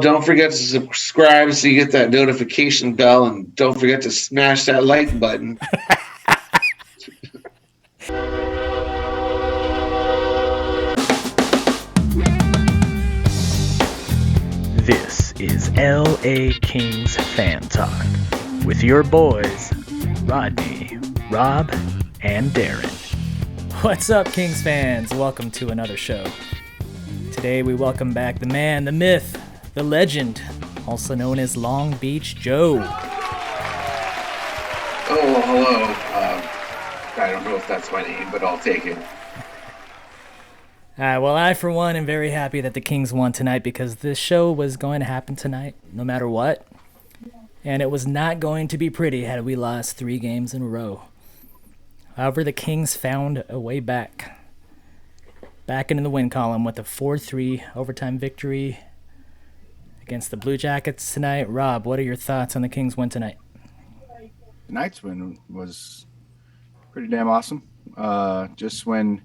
Don't forget to subscribe so you get that notification bell, and don't forget to smash that like button. This is LA Kings Fan Talk with your boys, Rodney, Rob, and Darren. What's up, Kings fans? Welcome to another show. Today we welcome back the man, the myth, the legend, also known as Long Beach Joe. Oh, hello. I don't know if that's my name, but I'll take it. Well, I, for one, am very happy that the Kings won tonight because this show was going to happen tonight, no matter what. And it was not going to be pretty had we lost 3 games in a row. However, the Kings found a way back into the win column with a 4-3 overtime victory against the Blue Jackets tonight. Rob, what are your thoughts on the Kings win tonight? Tonight's win was pretty damn awesome. Just when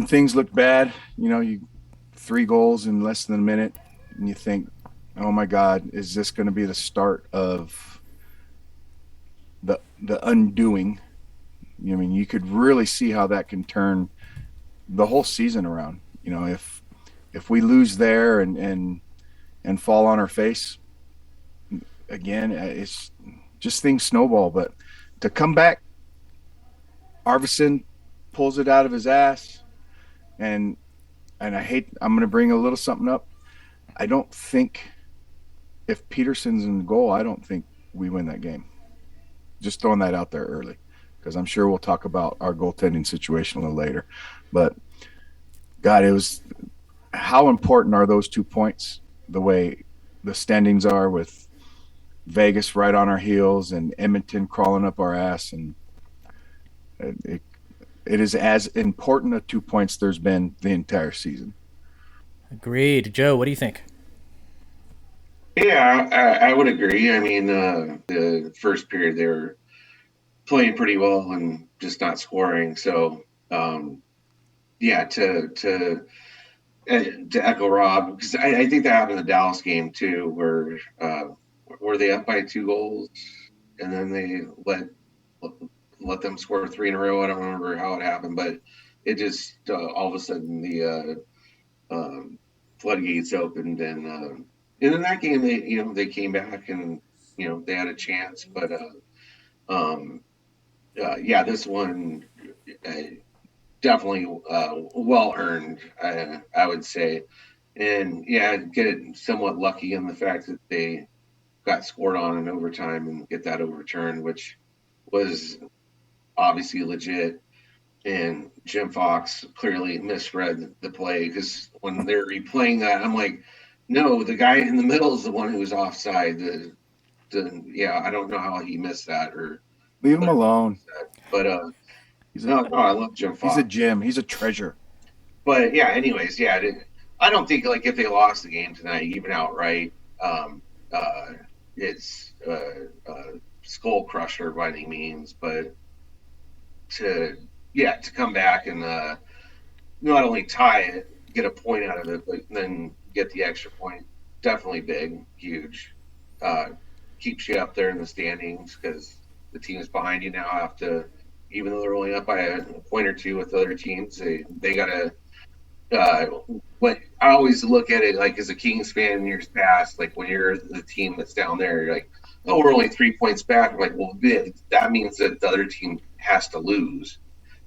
things look bad, you 3 goals in less than a minute, and you think, oh my God, is this going to be the start of the undoing? I mean, you could really see how that can turn the whole season around. If we lose there and fall on our face again, it's just things snowball. But to come back, Arvidsson pulls it out of his ass, and I'm going to bring a little something up. I don't think if Peterson's in the goal, I don't think we win that game. Just throwing that out there early, because I'm sure we'll talk about our goaltending situation a little later. But God, how important are those 2 points? The way the standings are, with Vegas right on our heels and Edmonton crawling up our ass, and it is as important a 2 points there's been the entire season. Agreed. Joe, what do you think? Yeah, I would agree. I mean, the first period they were playing pretty well and just not scoring. So, yeah, to echo Rob, because I think that happened in the Dallas game too, where were they up by 2 goals and then they let them score 3 in a row. I don't remember how it happened, but it just all of a sudden the floodgates opened, and in that game they came back and they had a chance, but yeah, this one definitely well earned, I would say. And yeah, get it somewhat lucky in the fact that they got scored on in overtime and get that overturned, which was obviously legit. And Jim Fox clearly misread the play, because when they're replaying that, I'm like, no, the guy in the middle is the one who was offside. I don't know how he missed that, or leave him alone. But I love Jim Fox. He's a gem. He's a treasure. But yeah, anyways, yeah, I don't think like if they lost the game tonight, even outright, it's skull crusher by any means. But to come back and not only tie it, get a point out of it, but then get the extra point, definitely big, huge. Keeps you up there in the standings, because the teams behind you now have to, even though they're only up by a point or 2 with other teams, they gotta. What I always look at it like as a Kings fan in years past, like when you're the team that's down there, you're like, oh, we're only 3 points back. I'm like, well, that means that the other team has to lose.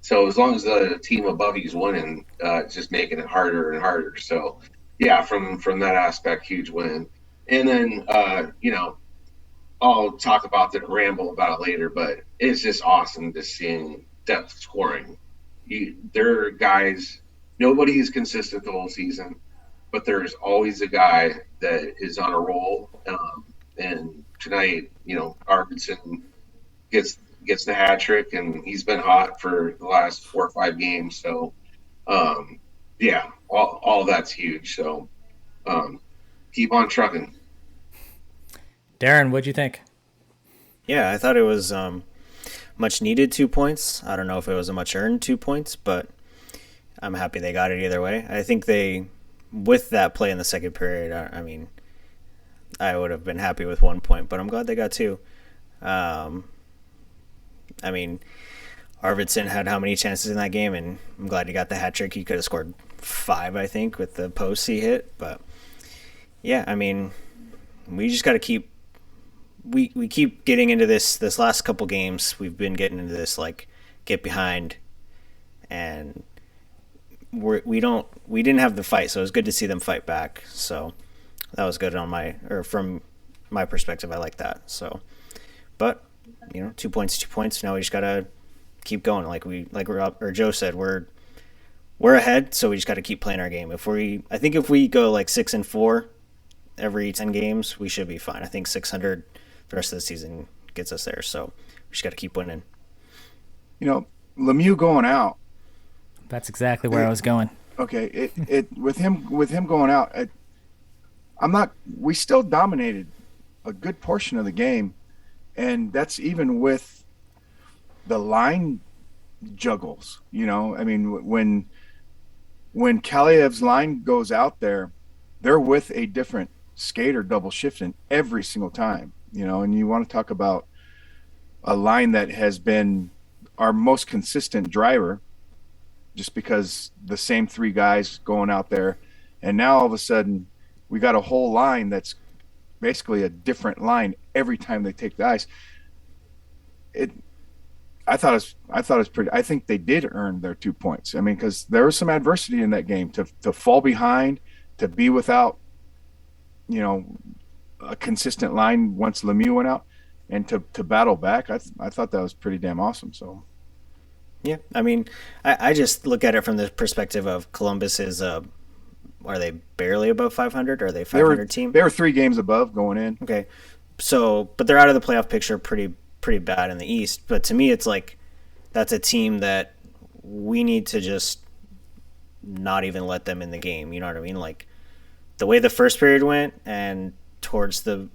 So as long as the team above you is winning, it's just making it harder and harder. So yeah, from that aspect, huge win. And then I'll talk about that, ramble about it later, but it's just awesome to seeing depth scoring. There are guys, nobody is consistent the whole season, but there's always a guy that is on a roll. And tonight, Arvidsson gets the hat trick, and he's been hot for the last 4 or 5 games. So, yeah, all that's huge. So, keep on trucking. Darren, what'd you think? Yeah, I thought it was much needed 2 points. I don't know if it was a much earned 2 points, but I'm happy they got it either way. I think they with that play in the second period, I mean, I would have been happy with 1 point, but I'm glad they got two. I mean, Arvidsson had how many chances in that game, and I'm glad he got the hat trick. He could have scored 5, I think, with the posts he hit. But yeah, I mean, we just got to keep. We keep getting into this last couple games. We've been getting into this like get behind, and we didn't have the fight, so it was good to see them fight back. So that was good from my perspective. I like that. So, but 2 points, 2 points. Now we just gotta keep going. Like Rob or Joe said, we're ahead, so we just got to keep playing our game. If we go like 6-4 every 10 games, we should be fine. I think 600 the rest of the season gets us there. So we just got to keep winning. Lemieux going out. That's exactly where I was going. Okay, with him going out, we still dominated a good portion of the game, and that's even with the line juggles. I mean, when Kaliev's line goes out there, they're with a different skater double shifting every single time. And you want to talk about a line that has been our most consistent driver, just because the same three guys going out there, and now all of a sudden we got a whole line that's basically a different line every time they take the ice. I thought it was pretty. I think they did earn their 2 points. I mean, because there was some adversity in that game to fall behind, to be without, a consistent line once Lemieux went out, and to battle back. I thought that was pretty damn awesome. So. Yeah, I mean, I just look at it from the perspective of Columbus is, are they barely above 500? Or are they 500 team? They were 3 games above going in. Okay, so but they're out of the playoff picture pretty bad in the East. But to me, it's like that's a team that we need to just not even let them in the game. You know what I mean? Like the way the first period went, and towards the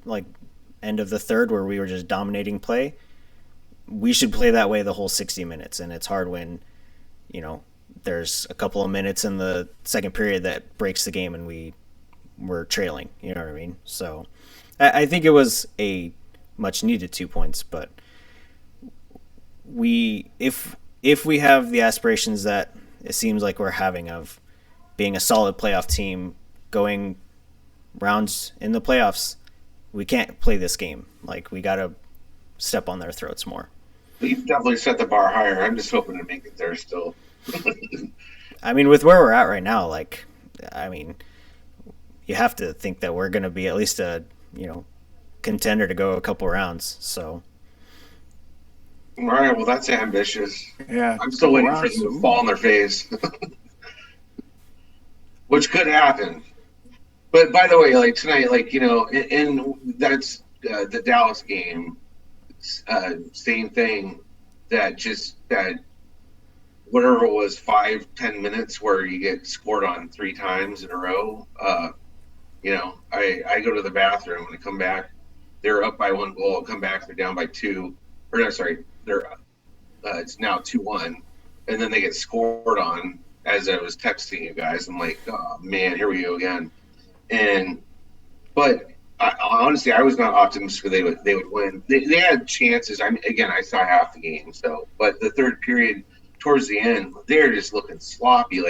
end of the third, where we were just dominating play. We should play that way the whole 60 minutes, and it's hard when, there's a couple of minutes in the second period that breaks the game and we're trailing. You know what I mean? So I think it was a much needed 2 points, but if we have the aspirations that it seems like we're having of being a solid playoff team, going rounds in the playoffs, we can't play this game. Like, we got to step on their throats more. We've definitely set the bar higher. I'm just hoping to make it there still. I mean, with where we're at right now, you have to think that we're going to be at least a, contender to go a couple rounds. So. All right, well, that's ambitious. Yeah. I'm still waiting for them to fall on their face, which could happen. But by the way, tonight, and that's the Dallas game. Same thing, that whatever it was, 5-10 minutes where you get scored on 3 times in a row. I go to the bathroom and I come back, they're up by 1 goal. Come back, they're down by 2, or no, sorry, they're it's now 2-1, and then they get scored on. As I was texting you guys, I'm like, oh man, here we go again. But honestly, I was not optimistic they would win. They had chances. I saw half the game. So, but the third period, towards the end, they're just looking sloppy,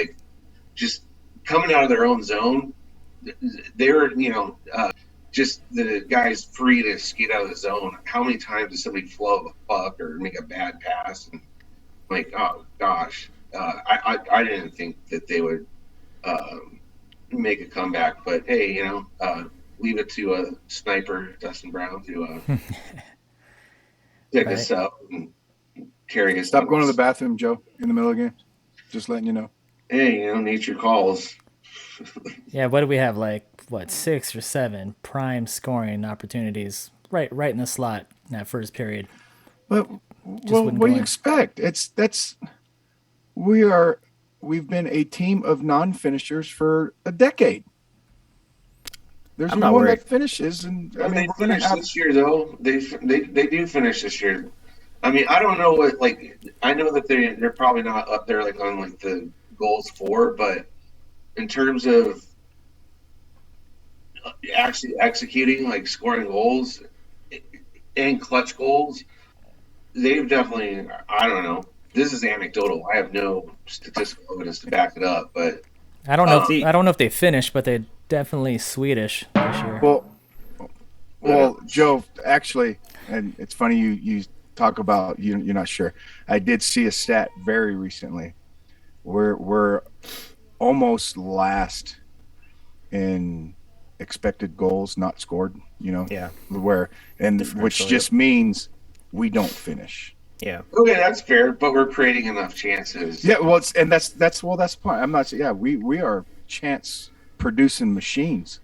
just coming out of their own zone. They're just the guys free to skate out of the zone. How many times does somebody flow a puck or make a bad pass? And oh gosh, I didn't think that they would make a comeback. But hey, leave it to a sniper, Dustin Brown, to pick us up and carry us. Stop going to the bathroom, Joe, in the middle of the game. Just letting you know. Hey, nature calls. Yeah, what do we have? 6 or 7 prime scoring opportunities right in the slot in that first period. But what do you expect? We've been a team of non-finishers for a decade. There's no one that finishes, and they finish this year though. They do finish this year. I mean, I don't know what I know that they're probably not up there on the goals for, but in terms of actually executing, like scoring goals and clutch goals, they've definitely. I don't know. This is anecdotal. I have no statistical evidence to back it up, but I don't know. If, um, See, I don't know if they finished, but they're definitely Swedish this year. Well, Joe, actually, and it's funny you talk about you're not sure. I did see a stat very recently. We're almost last in expected goals not scored. yeah, Where and which differential. Yep. just means we don't finish. Yeah, okay, that's fair. But we're creating enough chances. Yeah, well, that's the point. I'm not. Yeah, we are chance producing machines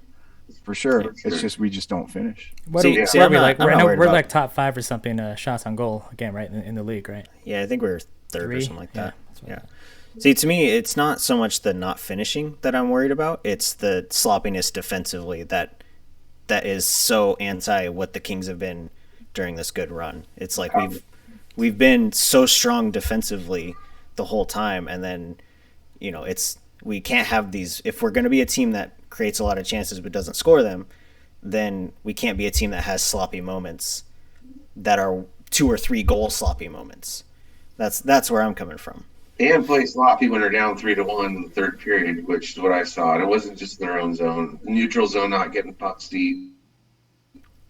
for yeah. sure. For It's sure. just we just don't finish. See, Yeah. see, Where are I'm we not, like? I'm I not know worried we're about. like top 5 or something shots on goal again, right in the league, right? Yeah, I think we're third or 3. something like that. That's what I Yeah. thought. See, to me, it's not so much the not finishing that I'm worried about. It's the sloppiness defensively that is so anti what the Kings have been during this good run. It's like we've been so strong defensively the whole time, and then it's we can't have these. If we're going to be a team that creates a lot of chances but doesn't score them, then we can't be a team that has sloppy moments that are 2 or 3 goal sloppy moments. That's where I'm coming from. And play sloppy when they're down 3-1 in the third period, which is what I saw. And it wasn't just in their own zone, neutral zone, not getting pucks deep,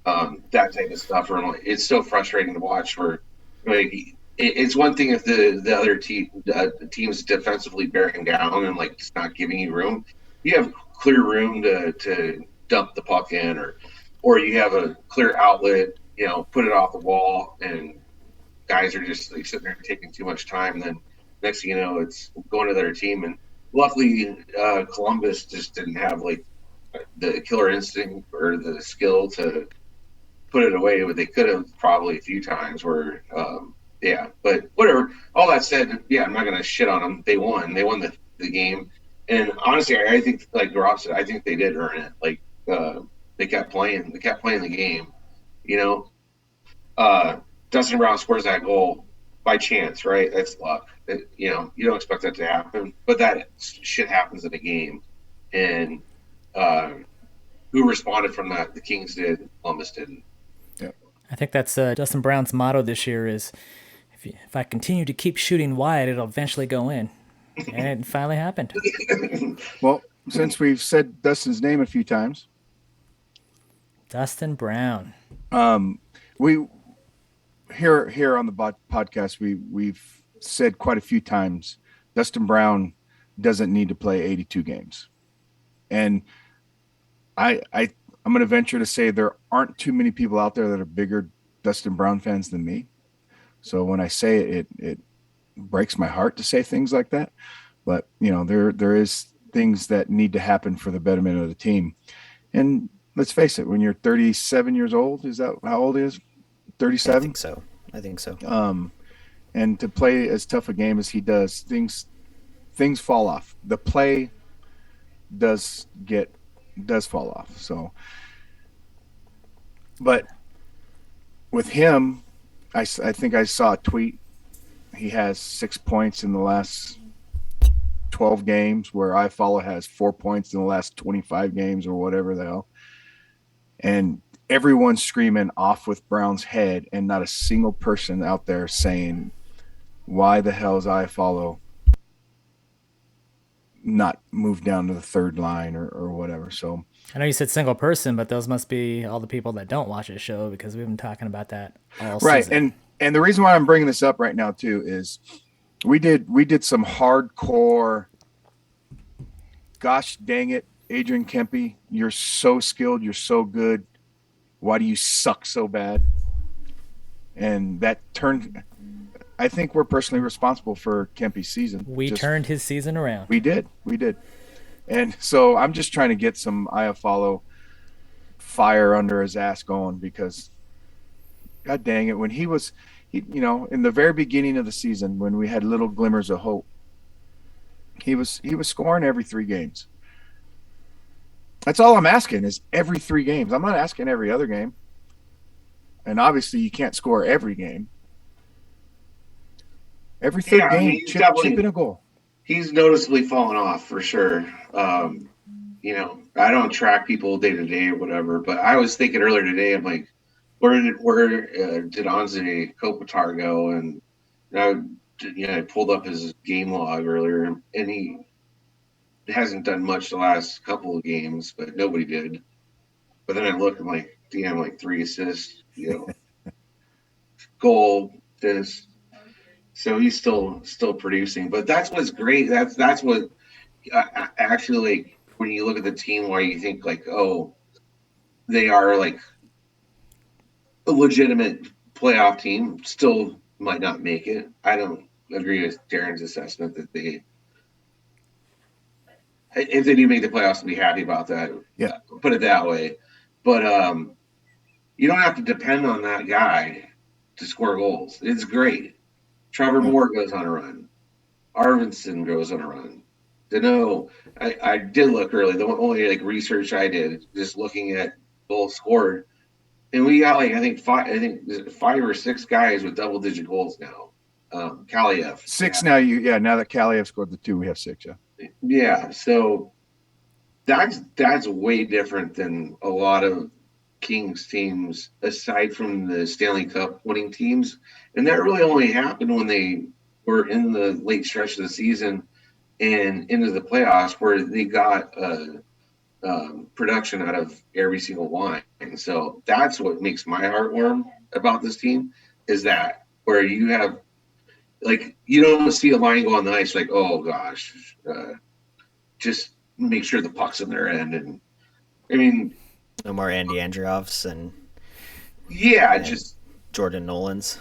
that type of stuff. Or it's so frustrating to watch. Where like it's one thing if the other team's defensively bearing down and like just not giving you room. You have clear room to dump the puck in, or you have a clear outlet. Put it off the wall, and guys are just like sitting there taking too much time. Then next thing you know, it's going to their team. And luckily, Columbus just didn't have like the killer instinct or the skill to put it away, but they could have probably a few times. Where, yeah, but whatever. All that said, yeah, I'm not gonna shit on them. They won. They won the game. And honestly, I think, like Rob said, I think they did earn it. Like they kept playing. They kept playing the game. You know, Dustin Brown scores that goal by chance, right? That's luck. You don't expect that to happen, but that shit happens in a game. And uh, who responded from that? The Kings did. Columbus didn't. I think that's Dustin Brown's motto this year is if I continue to keep shooting wide, it'll eventually go in. And it finally happened. Well, since we've said Dustin's name a few times, Dustin Brown. we here on the podcast we've said quite a few times Dustin Brown doesn't need to play 82 games, and I'm going to venture to say there aren't too many people out there that are bigger Dustin Brown fans than me. So when I say it breaks my heart to say things like that. But there is things that need to happen for the betterment of the team. And let's face it, when you're 37 years old, is that how old he is? 37? I think so. And to play as tough a game as he does, things fall off. The play does fall off. So, but with him, I think I saw a tweet. He has 6 points in the last 12 games, where iFollow has 4 points in the last 25 games or whatever the hell. And everyone's screaming off with Brown's head, and not a single person out there saying, why the hell is iFollow not moved down to the third line or whatever. So I know you said single person, but those must be all the people that don't watch this show because we've been talking about that all right. season. And the reason why I'm bringing this up right now too is we did some hardcore, gosh dang it, Adrian Kempe, you're so skilled, you're so good, why do you suck so bad? And that turned, I think we're personally responsible for Kempe's season. We turned his season around. We did. And so I'm just trying to get some iFollow fire under his ass going, because God dang it, when he in the very beginning of the season, when we had little glimmers of hope, he was scoring every 3 games. That's all I'm asking, is every 3 games. I'm not asking every other game. And obviously you can't score every game. Every third game, chip in a goal. He's noticeably fallen off for sure. I don't track people day to day or whatever, but I was thinking earlier today, I'm like, where did Anze Kopitar go? And I pulled up his game log earlier, and he hasn't done much the last couple of games, but nobody did. But then I look, I'm like, damn, like 3 assists, goal, this. So he's still producing, but that's what's great. That's what actually, like, when you look at the team, why you think like, oh, they are like a legitimate playoff team. Still might not make it. I don't agree with Darren's assessment that if they do make the playoffs, to be happy about that. Yeah, put it that way. But you don't have to depend on that guy to score goals. It's great. Trevor Moore goes on a run. Arvidsson goes on a run. I did look early. The only like research I did, just looking at goals scored, and we got like I think 5 or 6 guys with double-digit goals now. Kaliev 6 now. Now that Kaliev scored the 2, we have 6. Yeah. So that's way different than a lot of Kings teams, aside from the Stanley Cup winning teams, and that really only happened when they were in the late stretch of the season and into the playoffs, where they got production out of every single line. And so that's what makes my heart warm about this team, is that where you have, like, you don't see a line go on the ice like, oh gosh, just make sure the puck's in their end. And I mean, no more Andy Andreoffs and just Jordan Nolan's.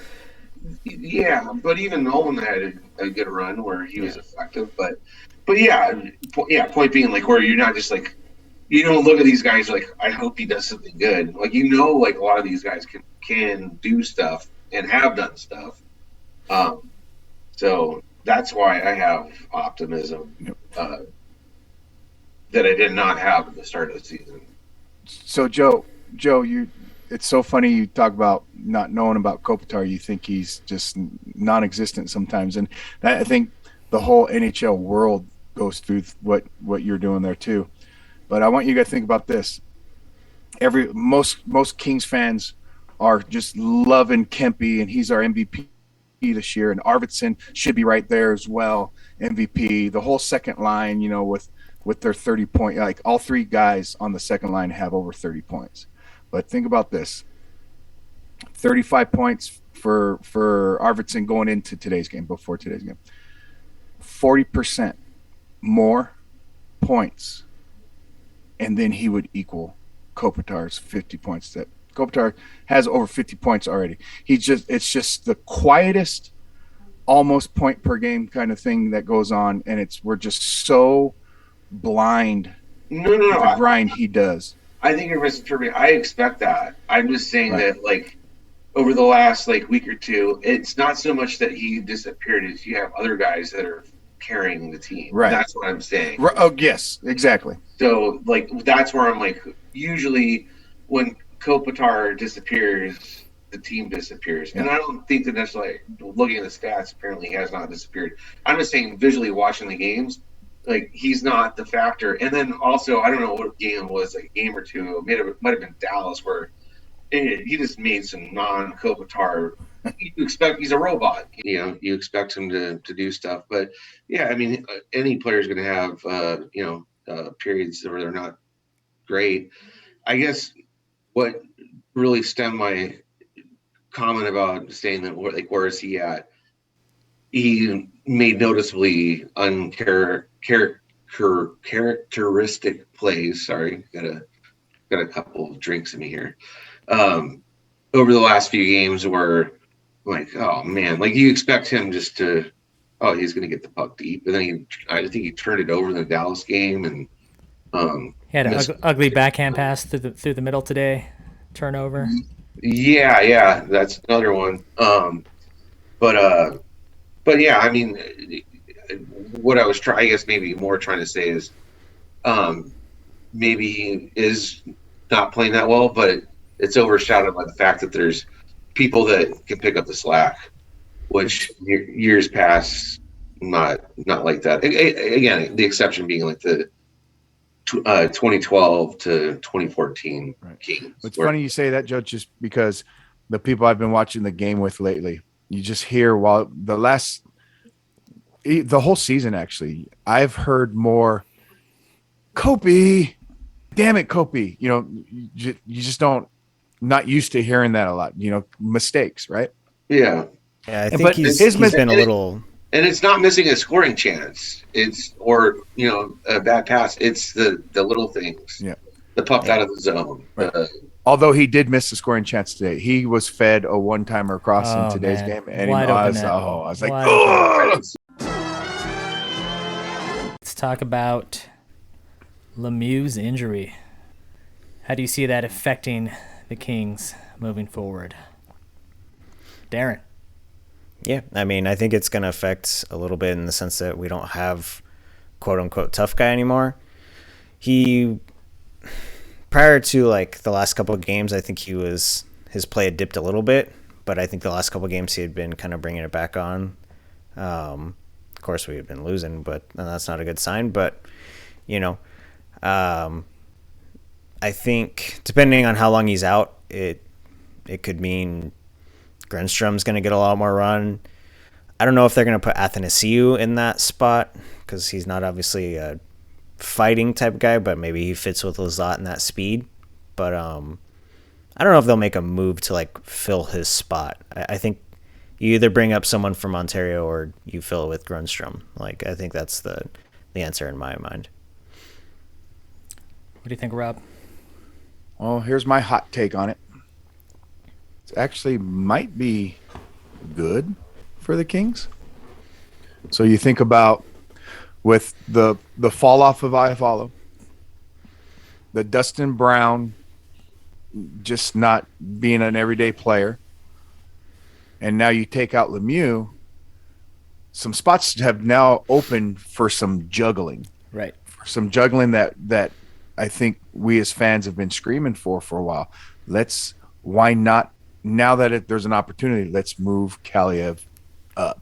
Yeah, but even Nolan had a good run where he was effective. But point being, like, where you're not just like, you don't look at these guys like, I hope he does something good. Like, like a lot of these guys can do stuff and have done stuff. So that's why I have optimism that I did not have at the start of the season. So Joe, it's so funny you talk about not knowing about Kopitar. You think he's just non-existent sometimes, and I think the whole NHL world goes through what you're doing there too. But I want you guys to think about this. Most Kings fans are just loving Kempe, and he's our MVP this year, and Arvidsson should be right there as well, MVP. The whole second line, with their 30 point, like all 3 guys on the second line have over 30 points. But think about this: 35 points for Arvidsson going into today's game, before today's game. 40% more points, and then he would equal Kopitar's 50 points. That Kopitar has over 50 points already. It's just the quietest, almost point per game kind of thing that goes on, and we're just so blind to the grind he does. I think you're misinterpreting. I expect that. I'm just saying that, like, over the last week or two, it's not so much that he disappeared as you have other guys that are carrying the team. Right. That's what I'm saying. Oh, yes, exactly. So, like, that's where I'm like, usually when Kopitar disappears, the team disappears. Yeah. And I don't think that necessarily, looking at the stats, apparently he has not disappeared. I'm just saying, visually watching the games, like, he's not the factor. And then also, I don't know what game it was, like a game or two, it might have been Dallas, where he just made some non-Kopitar. You expect, he's a robot. You expect him to do stuff. But, yeah, I mean, any player is going to have, periods where they're not great. I guess what really stemmed my comment about saying that, like, where is he at? He made noticeably characteristic plays. Sorry, got a couple of drinks in me here. Over the last few games, where, like, oh man, like, you expect him just to, he's going to get the puck deep, and then I think he turned it over in the Dallas game, and he had an ugly backhand pass through the middle today, turnover. Yeah, that's another one. But yeah, I mean, what I was I guess maybe more trying to say is, maybe he is not playing that well, but it's overshadowed by the fact that there's people that can pick up the slack, which years past, not like that. Again, the exception being like the 2012 to 2014 Right. Kings. It's funny you say that, Joe, just because the people I've been watching the game with lately, you just hear while the whole season, actually, I've heard more Kobe, damn it, Kobe. You just don't, not used to hearing that a lot, mistakes, right? Yeah. Yeah, I think But he's his been a little. And it's not missing a scoring chance. Or a bad pass. It's the little things. Yeah. The puck Yeah. out of the zone. Right. Although he did miss the scoring chance today, he was fed a one-timer across in Oh, today's man. game, and Wide I open was, net. I was like, Wide open. oh, Let's talk about Lemieux's injury. How do you see that affecting the Kings moving forward? Darren. Yeah, I mean, I think it's going to affect a little bit in the sense that we don't have quote unquote tough guy anymore. He, prior to like the last couple of games, I think his play had dipped a little bit, but I think the last couple of games he had been kind of bringing it back on. Of course, we had been losing, but that's not a good sign. But I think depending on how long he's out, it could mean Grundstrom's going to get a lot more run. I don't know if they're going to put Athanasiou in that spot because he's not obviously a fighting type guy, but maybe he fits with Lizotte and that speed. But I don't know if they'll make a move to like fill his spot. I think you either bring up someone from Ontario or you fill it with Grundstrom. Like I think that's the answer in my mind. What do you think, Rob? well, here's my hot take on it. It actually might be good for the Kings. So you think about with the fall off of Iafallo, the Dustin Brown just not being an everyday player, and now you take out Lemieux, some spots have now opened for some juggling. Right. For some juggling that I think we as fans have been screaming for a while. Why not? Now that there's an opportunity, let's move Kaliev up.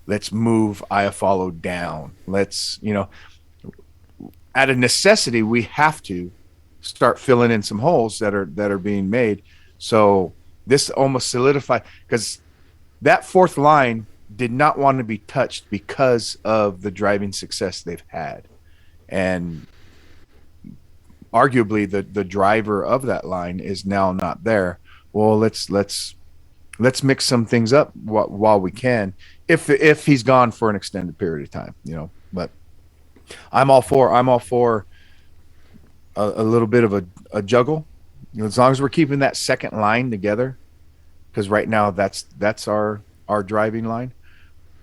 Let's move Iafallo down. Let's, out of necessity, we have to start filling in some holes that are being made. So this almost solidified, because that fourth line did not want to be touched because of the driving success they've had. And arguably the driver of that line is now not there. Well, let's mix some things up while we can, if he's gone for an extended period of time, But I'm all for a little bit of a juggle, as long as we're keeping that second line together, because right now that's our driving line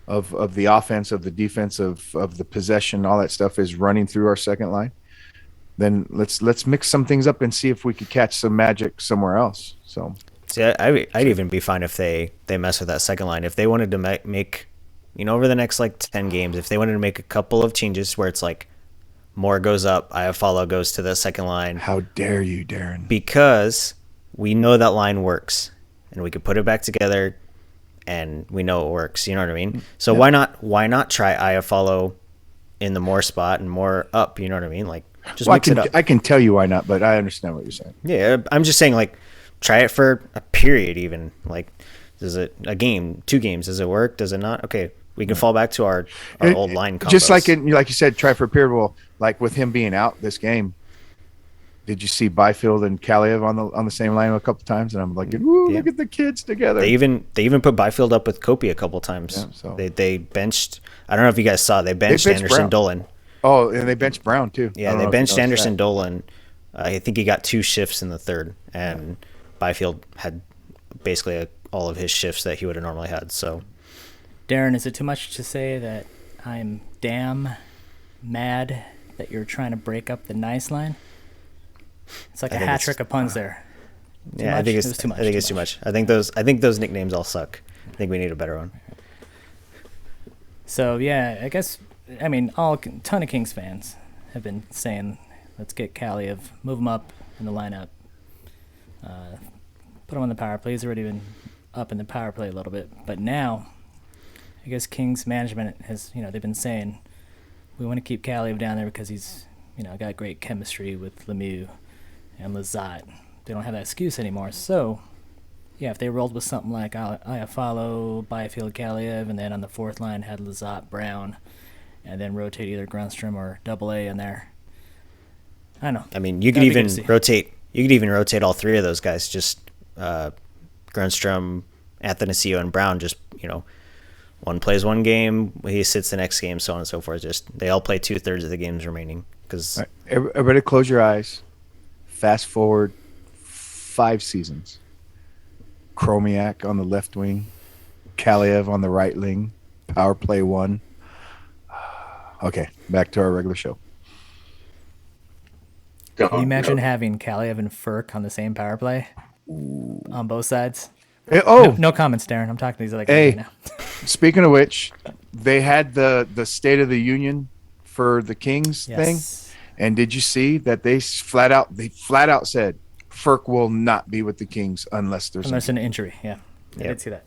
of the offense, of the defense, of the possession, all that stuff is running through our second line. Then let's mix some things up and see if we could catch some magic somewhere else. So, see, I'd even be fine if they mess with that second line. If they wanted to make, over the next like 10 games, if they wanted to make a couple of changes where it's like Moore goes up, Iafallo goes to the second line. How dare you, Darren? Because we know that line works, and we could put it back together, and we know it works. You know what I mean? So why not try Iafallo in the Moore spot and Moore up? You know what I mean? Like. Just mix it up. I can tell you why not, but I understand what you're saying. Yeah, I'm just saying, like, try it for a period even. Like, does it, a game, 2 games, does it work? Does it not? Okay, we can fall back to our old line combos. Just like you said, try for a period. Well, like with him being out this game, did you see Byfield and Kaliev on the same line a couple times? And I'm like, ooh, look at the kids together. They even put Byfield up with Kopi a couple times. Yeah, so. They benched. I don't know if you guys saw. They benched Anderson Dolan. Oh, and they benched Brown too. Yeah, they benched Anderson Dolan. I think he got 2 shifts in the third, and Byfield had basically all of his shifts that he would have normally had. So, Darren, is it too much to say that I'm damn mad that you're trying to break up the nice line? It's like a hat trick of puns there. I think it's too much. I think it's too much. I think those nicknames all suck. I think we need a better one. So yeah, I guess. I mean, ton of Kings fans have been saying, let's get Kaliev, move him up in the lineup, put him on the power play. He's already been up in the power play a little bit. But now, I guess Kings management has, they've been saying, we want to keep Kaliev down there because he's got great chemistry with Lemieux and Lizotte. They don't have that excuse anymore. So, yeah, if they rolled with something like Iafallo, Byfield, Kaliev, and then on the fourth line had Lizotte, Brown, and then rotate either Grundstrom or Double A in there. I don't know. I mean, you could even rotate. You could even rotate all three of those guys. Just Grundstrom, Athanasio, and Brown. Just one plays one game, he sits the next game, so on and so forth. Just they all play 2/3 of the games remaining. Because right, everybody, close your eyes. Fast forward 5 seasons. Chromiak on the left wing, Kaliev on the right wing, power play 1. Okay, back to our regular show. Can you imagine having Kaliev and Furk on the same power play on both sides? Hey, no comments, Darren. I'm talking to these other guys right now. Speaking of which, they had the State of the Union for the Kings thing, and did you see that they flat out said Furk will not be with the Kings unless there's an injury. Yeah, I did see that.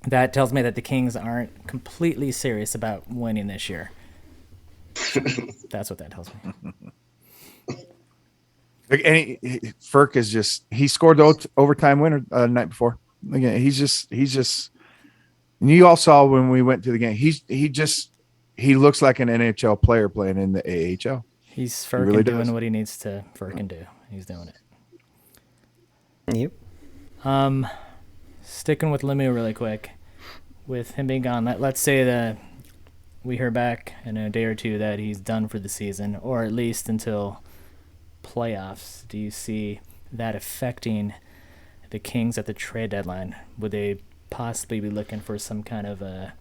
That tells me that the Kings aren't completely serious about winning this year. That's what that tells me. And Furk is he scored the overtime winner the night before. Again, he's just. And you all saw when we went to the game. He looks like an NHL player playing in the AHL. He's Furk doing what he needs to Furk do. He's doing Yep. it. Sticking with Lemieux really quick, with him being gone. Let's say that we hear back in a day or two that he's done for the season, or at least until playoffs. Do you see that affecting the Kings at the trade deadline? Would they possibly be looking for some kind of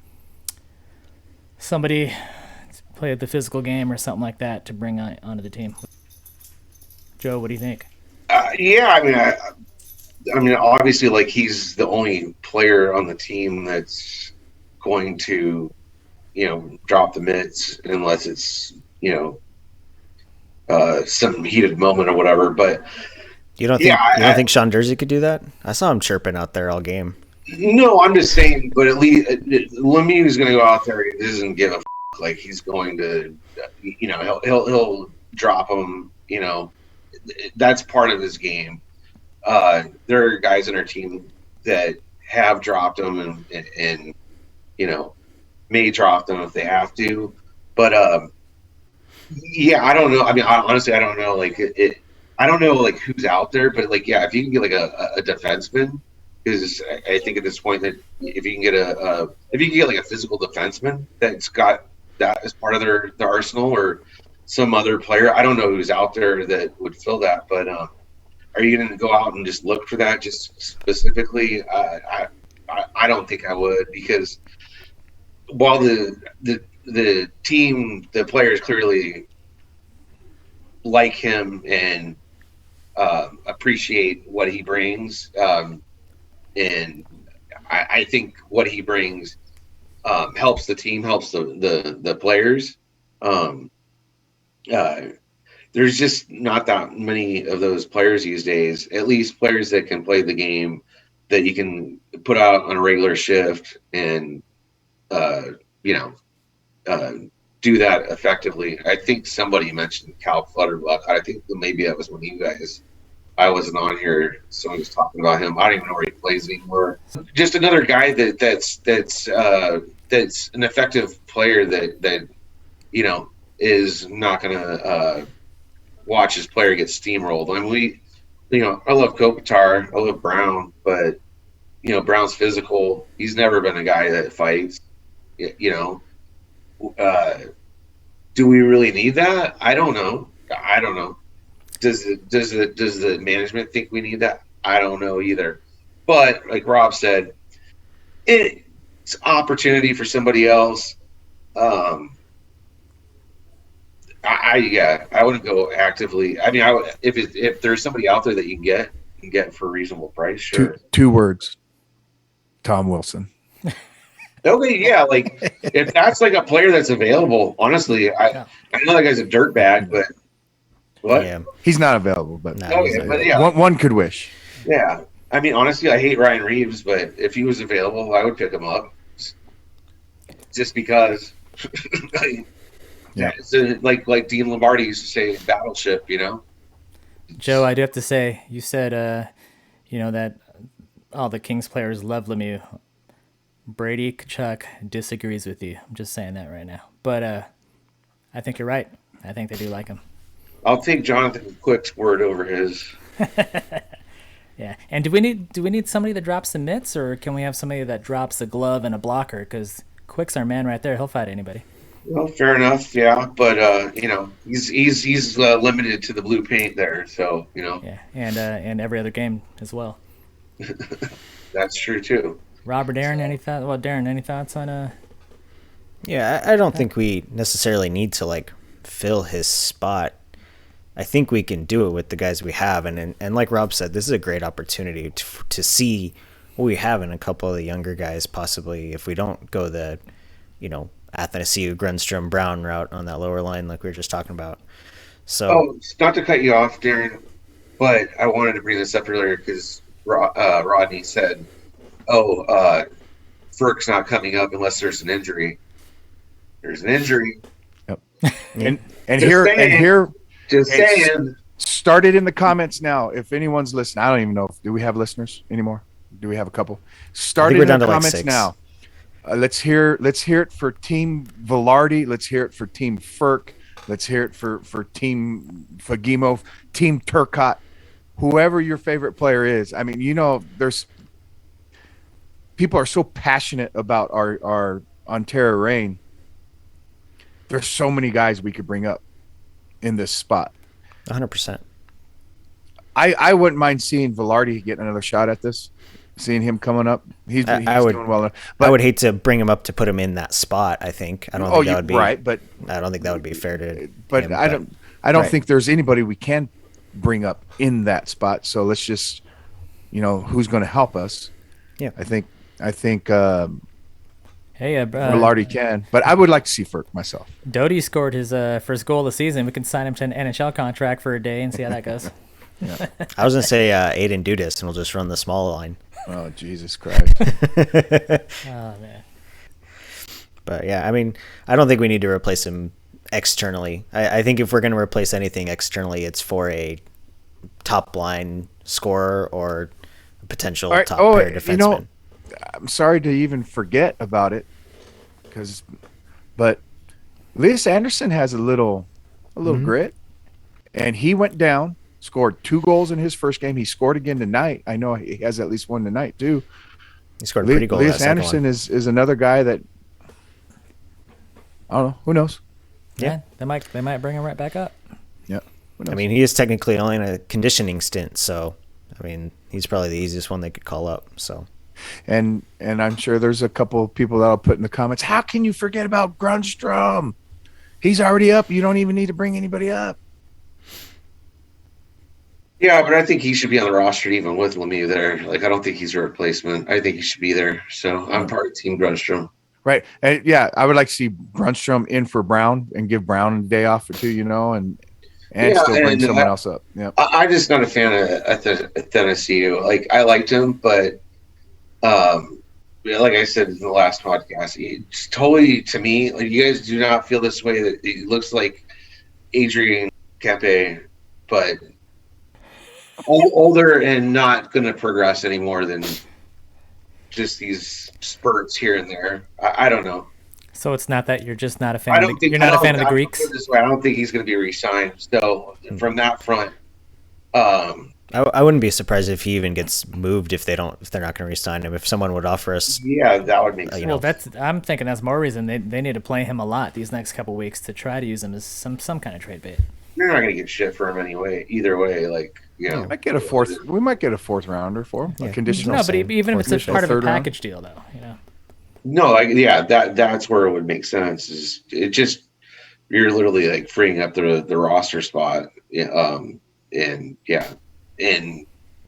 somebody to play the physical game or something like that to bring onto the team? Joe, what do you think? Yeah, I mean, obviously, like, he's the only player on the team that's going to, drop the mitts unless it's, some heated moment or whatever. But you don't think Sean Durzi could do that? I saw him chirping out there all game. No, I'm just saying. But at least Lemieux is going to go out there. He doesn't give a like he's going to, he'll drop him. That's part of his game. There are guys on our team that have dropped him and may drop them if they have to. But yeah, I don't know. I mean, honestly, I don't know. Like I don't know like who's out there, but like if you can get like a defenseman, because I think at this point that if you can get like a physical defenseman that's got that as part of their arsenal, or some other player, I don't know who's out there that would fill that. But are you going to go out and just look for that just specifically? I don't think I would, because while the team, the players clearly like him and appreciate what he brings, and I think what he brings helps the team, helps the players. There's just not that many of those players these days, at least players that can play the game, that you can put out on a regular shift and do that effectively. I think somebody mentioned Cal Clutterbuck. I think maybe that was one of you guys. I wasn't on here, so I was talking about him. I don't even know where he plays anymore. Just another guy that's an effective player that is not going to watch his player get steamrolled. I mean, I love Kopitar, I love Brown, but Brown's physical. He's never been a guy that fights. Do we really need that? I don't know. Does the management think we need that? I don't know either. But like Rob said, it's opportunity for somebody else. I wouldn't go actively. I mean, if there's somebody out there that you can get for a reasonable price, sure. Two words. Tom Wilson. Okay, yeah, like if that's like a player that's available, honestly, I know that guy's a dirtbag, but what? Yeah. He's not available, but, but yeah. One could wish. Yeah. I mean, honestly, I hate Ryan Reeves, but if he was available, I would pick him up. Just because Yeah. It's like Dean Lombardi used to say, battleship. Joe, I do have to say, you said, that all the Kings players love Lemieux. Brady Kachuk disagrees with you. I'm just saying that right now. But I think you're right. I think they do like him. I'll take Jonathan Quick's word over his. Yeah. And do we need somebody that drops the mitts, or can we have somebody that drops a glove and a blocker? Because Quick's our man right there. He'll fight anybody. Well, fair enough, yeah, but he's limited to the blue paint there, so Yeah, and every other game as well. that's true too. Robert, Darren, any thoughts? Well, Darren, any thoughts on Yeah, I don't think we necessarily need to like fill his spot. I think we can do it with the guys we have, and like Rob said, this is a great opportunity to see what we have in a couple of the younger guys. Possibly, if we don't go the, Athanasiou, Grunstrom, Brown route on that lower line like we were just talking about. So, not to cut you off, Darren, but I wanted to bring this up earlier because Rodney said, Ferk's not coming up unless there's an injury. There's an injury. Yep. and here, just saying. Start it in the comments now. If anyone's listening, I don't even know. Do we have listeners anymore? Do we have a couple? Start it in the comments now. Let's hear it for Team Velarde. Let's hear it for Team Ferk. Let's hear it for Team Fagimo, Team Turcotte, whoever your favorite player is. I mean, there's people are so passionate about our Ontario Reign. There's so many guys we could bring up in this spot. 100%. I wouldn't mind seeing Velarde get another shot at this. Seeing him coming up, he's doing well enough. But I would hate to bring him up to put him in that spot. I think I don't think that would be right, but I don't think that would be fair to. But him, I don't think there's anybody we can bring up in that spot. So let's just, who's going to help us? Yeah, I think. Hey, Velarde can, but I would like to see Ferk myself. Doty scored his first goal of the season. We can sign him to an NHL contract for a day and see how that goes. Yeah. I was gonna say Aiden Dudas, and we'll just run the small line. Oh, Jesus Christ. Oh, man. But yeah, I mean, I don't think we need to replace him externally. I think if we're going to replace anything externally, it's for a top line scorer or a potential top pair defenseman. I'm sorry to even forget about it, but Elias Anderson has a little grit, and he went down. Scored 2 goals in his first game. He scored again tonight. I know he has at least one tonight too. He scored a pretty goal. Elias Anderson is another guy that I don't know. Who knows? Yeah, they might bring him right back up. Yeah. I mean, he is technically only in a conditioning stint, so I mean, he's probably the easiest one they could call up. So, and I'm sure there's a couple of people that'll put in the comments, how can you forget about Grunstrom? He's already up. You don't even need to bring anybody up. Yeah, but I think he should be on the roster even with Lemieux there. Like, I don't think he's a replacement. I think he should be there. So I'm part of Team Grunstrom. Right. And yeah, I would like to see Grunstrom in for Brown and give Brown a day off or two, and still bring someone else up. Yeah. I'm just not a fan of Athanasiou. Like, I liked him, but like I said in the last podcast, it's totally, to me, like, you guys do not feel this way. That it looks like Adrian Kepe, but older and not going to progress any more than just these spurts here and there. I don't know. So it's not that you're just not a fan. You're not a fan of the Greeks. I don't think he's going to be re-signed. So from that front, I wouldn't be surprised if he even gets moved if they're not going to re-sign him. If someone would offer us, yeah, that would make sense. Well, I'm thinking that's more reason they need to play him a lot these next couple weeks to try to use him as some kind of trade bait. You're not going to get shit for him anyway. Either way, like. Yeah, we might get a fourth rounder for him. A conditional. No, but even if it's a part of a package deal, though, No, that's where it would make sense. Is it just you're literally like freeing up the roster spot, and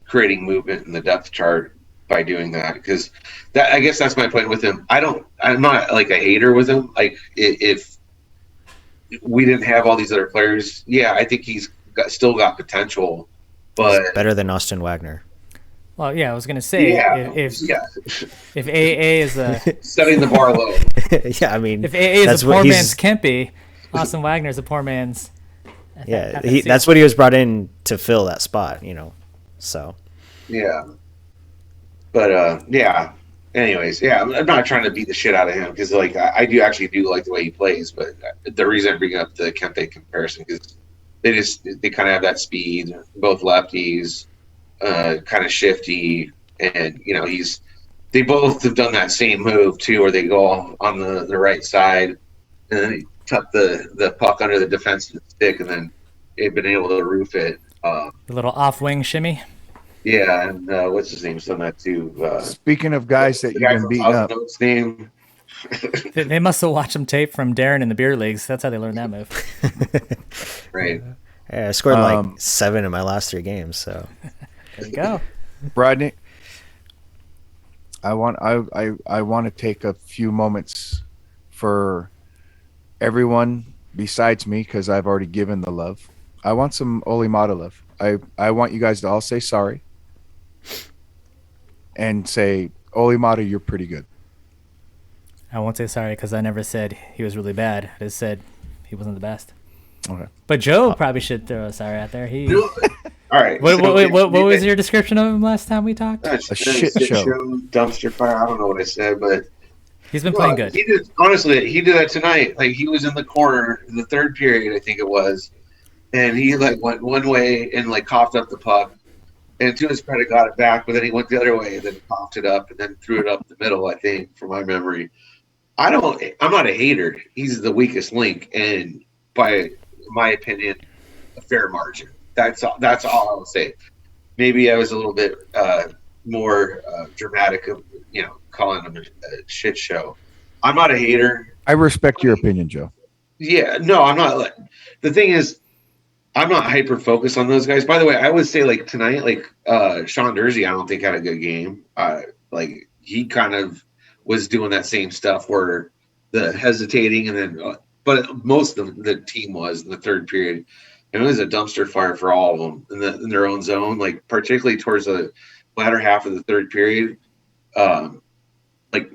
creating movement in the depth chart by doing that. Because I guess that's my point with him. I'm not like a hater with him. Like if we didn't have all these other players, yeah, I think he's still got potential. But he's better than Austin Wagner. Well, yeah, I was going to say if AA is setting the bar low. Yeah, I mean, if AA is a poor man's Kempe, Austin Wagner's a poor man's. Yeah, that's what he was brought in to fill that spot, So Yeah. But yeah. Anyways, yeah, I'm not trying to beat the shit out of him because like I do like the way he plays, but the reason I bring up the Kempe comparison because they kind of have that speed, both lefties, kind of shifty, and they both have done that same move too, where they go on the right side and then they tuck the puck under the defensive stick, and then they've been able to roof it. The little off-wing shimmy. Yeah, and what's his name's done that too. Speaking of guys that the you've guy been from beating up, Notes name. They must have watched him tape from Darren in the beer leagues. That's how they learned that move. Right. Yeah, I scored like 7 in my last 3 games. So there you go, Rodney. I want to take a few moments for everyone besides me because I've already given the love. I want some Olimata love. I want you guys to all say sorry and say, Olimata, you're pretty good. I won't say sorry because I never said he was really bad. I just said he wasn't the best. Okay. But Joe probably should throw a sorry out there. All right. What was your description of him last time we talked? A shit show. Dumpster fire. I don't know what I said, but He's been playing good. He did that tonight. Like he was in the corner in the third period, I think it was, and he like went one way and like coughed up the puck, and to his credit got it back, but then he went the other way and then coughed it up and then threw it up the middle. I think, from my memory, I'm not a hater. He's the weakest link, and by my opinion, a fair margin. That's all I'll say. Maybe I was a little bit more dramatic of calling him a shit show. I'm not a hater. I respect your opinion, Joe. Yeah, no, I'm not. The thing is, I'm not hyper focused on those guys. By the way, I would say like tonight, like Sean Dursey, I don't think had a good game. Like he kind of was doing that same stuff where the hesitating and then, but most of the team was in the third period. And it was a dumpster fire for all of them in their own zone, like particularly towards the latter half of the third period. Like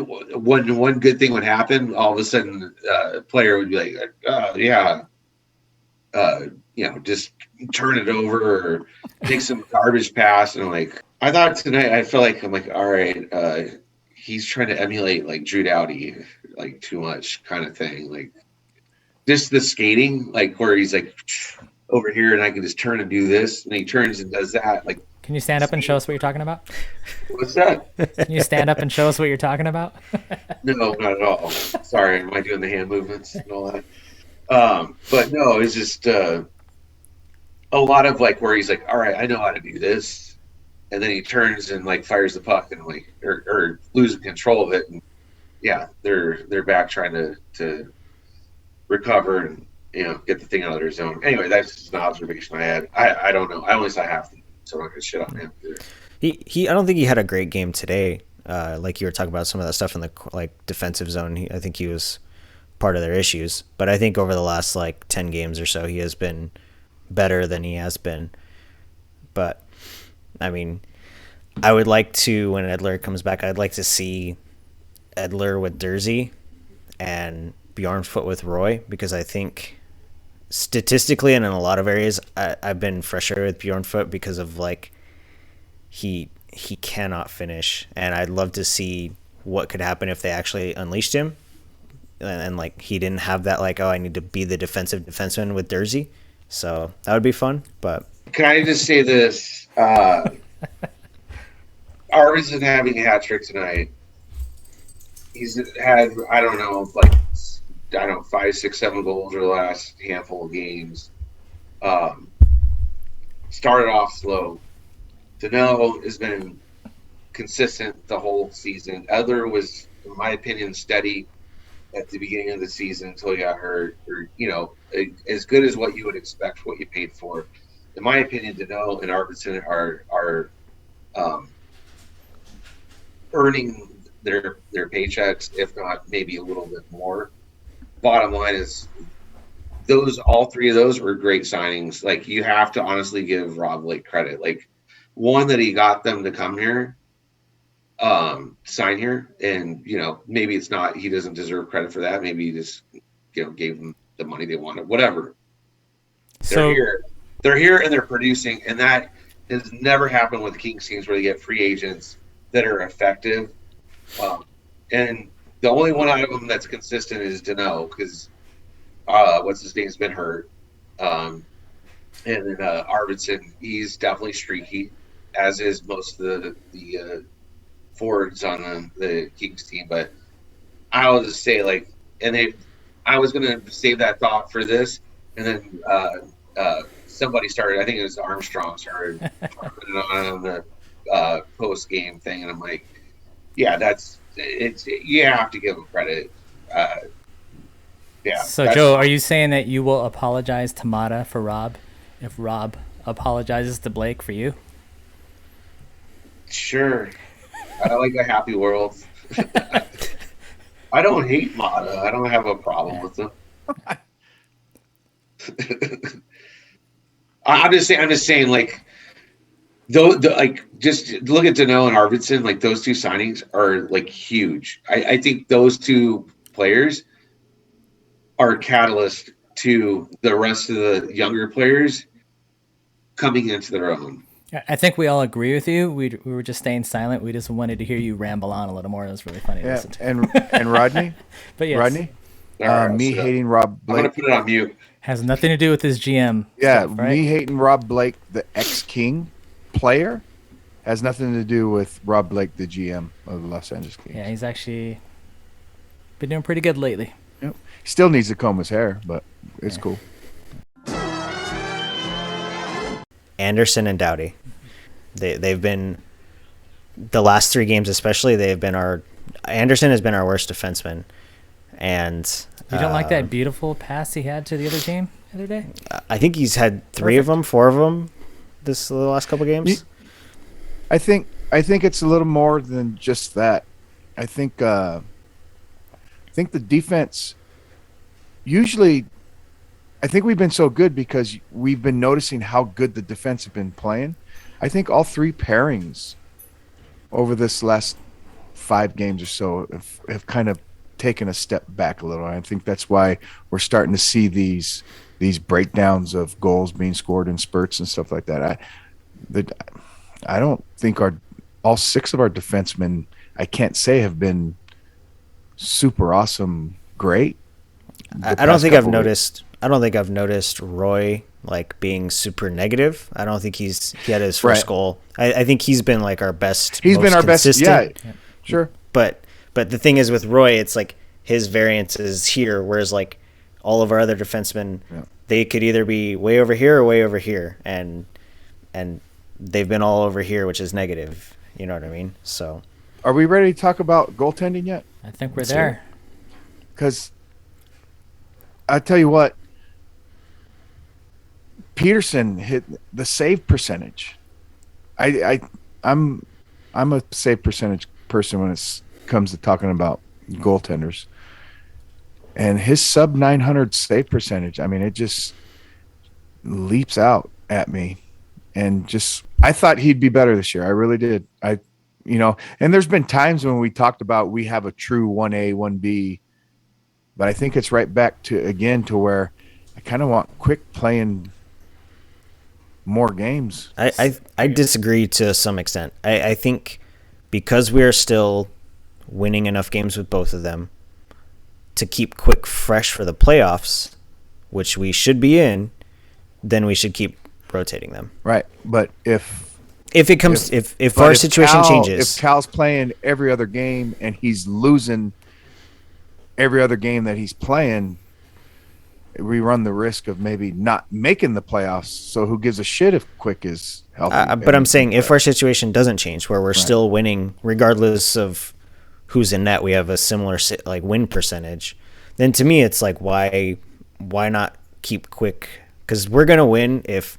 one good thing would happen, all of a sudden a player would be like, just turn it over or make some garbage pass. And I thought tonight, I'm like, all right, he's trying to emulate like Drew Doughty, like too much kind of thing. Like just the skating, like where he's like over here and I can just turn and do this. And he turns and does that. Like, can you stand up and show us what you're talking about? What's that? Can you stand up and show us what you're talking about? No, not at all. Sorry, am I doing the hand movements and all that? But no, it's just a lot of like where he's like, all right, I know how to do this, and then he turns and like fires the puck and like or loses control of it, and yeah, they're back trying to recover and get the thing out of their zone. Anyway, that's just an observation I had. I don't know. I only saw half, so I'm not gonna shit on him. He I don't think he had a great game today. Like you were talking about some of that stuff in the like defensive zone. I think he was part of their issues, but I think over the last like 10 games or so, he has been better than he has been. But I mean, I would like to, when Edler comes back, I'd like to see Edler with Dursey and Bjornfoot with Roy, because I think statistically and in a lot of areas, I've been frustrated with Bjornfoot because of like he cannot finish, and I'd love to see what could happen if they actually unleashed him. And like he didn't have that like, oh, I need to be the defensive defenseman with Dursey, so that would be fun. But can I just say this? Arvidsson having a hat trick tonight. He's had 5, 6, 7 goals over the last handful of games. Started off slow. Danault has been consistent the whole season. Edler was, in my opinion, steady at the beginning of the season until he got hurt, or as good as what you would expect, what you paid for. In my opinion, Danault and Arvidsson are earning their paychecks, if not maybe a little bit more. Bottom line is, all three of those were great signings. Like, you have to honestly give Rob Blake credit. Like, one, that he got them to come here. sign here, and maybe it's not. He doesn't deserve credit for that. Maybe he just gave them the money they wanted. Whatever. They're So here. They're here and they're producing, and that has never happened with Kings teams where they get free agents that are effective. And the only one out of them that's consistent is Dano, because what's his name's been hurt. And then Arvidsson, he's definitely streaky, as is most of the forwards on the Kings team. But I will just say, I was going to save that thought for this, and then somebody started, I think it was Armstrong, started putting it on the post-game thing, and I'm like, yeah, you have to give him credit. Yeah. So, Joe, are you saying that you will apologize to Mata for Rob if Rob apologizes to Blake for you? Sure. I like a happy world. I don't hate Mata. I don't have a problem with him. I'm just saying, like, just look at Dano and Arvidsson. Like, those two signings are like huge. I think those two players are a catalyst to the rest of the younger players coming into their own. I think we all agree with you. We were just staying silent. We just wanted to hear you ramble on a little more. It was really funny to listen to. And Rodney, but yes, Rodney, hating Rob Blake. I'm gonna put it on mute. Has nothing to do with his GM. Yeah, stuff, right? Me hating Rob Blake, the ex-King player, has nothing to do with Rob Blake, the GM of the Los Angeles Kings. Yeah, he's actually been doing pretty good lately. Yep. He still needs to comb his hair, but it's cool. Anderson and Doughty. They've been, the last 3 games especially, Anderson has been our worst defenseman. And you don't like that beautiful pass he had to the other team the other day? I think he's had 3 of them, 4 of them the last couple games. I think it's a little more than just that. I think the defense usually, I think we've been so good because we've been noticing how good the defense have been playing. I think all 3 pairings over this last 5 games or so have kind of taken a step back a little. I think that's why we're starting to see these breakdowns of goals being scored in spurts and stuff like that. I don't think all 6 of our defensemen, I can't say, have been super awesome great. I don't think I've noticed Roy like being super negative. I don't think he had his first goal. I think he's been like our best. He's been our consistent. best. Yeah, sure. But the thing is with Roy, it's like his variance is here, whereas like all of our other defensemen, they could either be way over here or way over here, and they've been all over here, which is negative. You know what I mean? So, are we ready to talk about goaltending yet? I think we're there. Because I tell you what, Peterson hit the save percentage. I'm a save percentage person when it comes to talking about goaltenders, and his sub 900 save percentage, I mean, it just leaps out at me. And I thought he'd be better this year. I really did. And there's been times when we talked about we have a true 1A, 1B, but I think it's right back to where I kind of want Quick playing more games. I disagree to some extent. I think because we're still winning enough games with both of them to keep Quick fresh for the playoffs, which we should be in, then we should keep rotating them. Right. But if our situation changes, if Cal's playing every other game and he's losing every other game that he's playing, we run the risk of maybe not making the playoffs. So who gives a shit if Quick is healthy? But I'm saying if our situation doesn't change, where we're still winning regardless of who's in net, we have a similar like win percentage, then to me it's like why not keep Quick? Because we're gonna win if